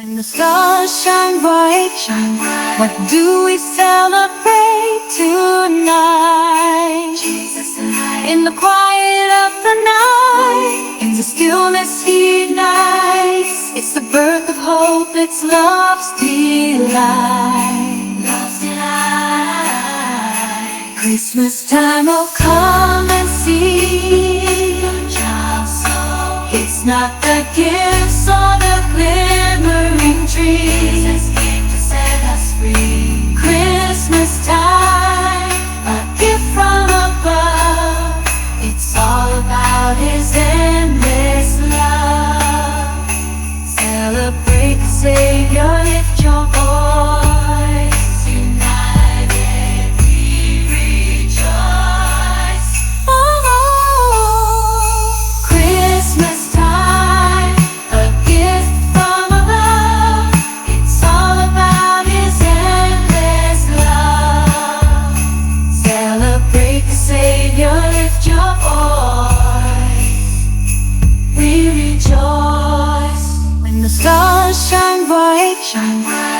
When the stars shine bright, what do we celebrate tonight? Jesus alive. In the quiet of the night, in the stillness he ignites. It's the birth of hope, it's love's delight. Love's delight. Christmas time, oh come and see. Your child soul. It's not the gifts or the glimmering trees. Jesus came to set us free. Christmas time, a gift from above. It's all about His endless love. Celebrate the Savior, lift your voice. United we rejoice. Oh, Christmas time, a gift from above. It's all about His endless love. Celebrate the Savior, lift your voice. We rejoice. When the stars shine bright,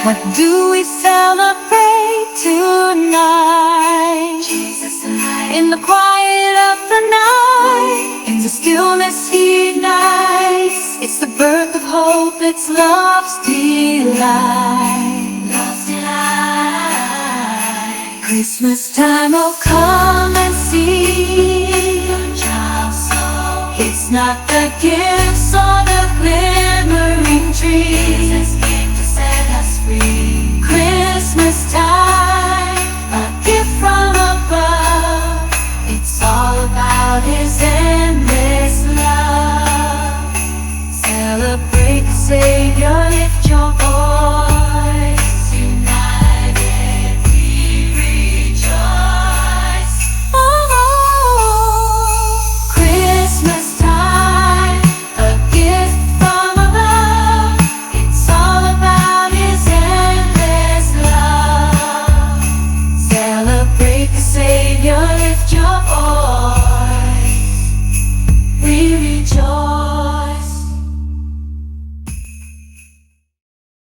what do we celebrate tonight? Jesus alive. In the quiet of the night, in the stillness he ignites. It's the birth of hope, it's love's delight. Love's delight. Christmas time, oh come and see. Your child soul. It's not the gifts or the glimmering trees. Jesus came to set us free. Christmas time, a gift from above. It's all about His endless love. Celebrate the Savior.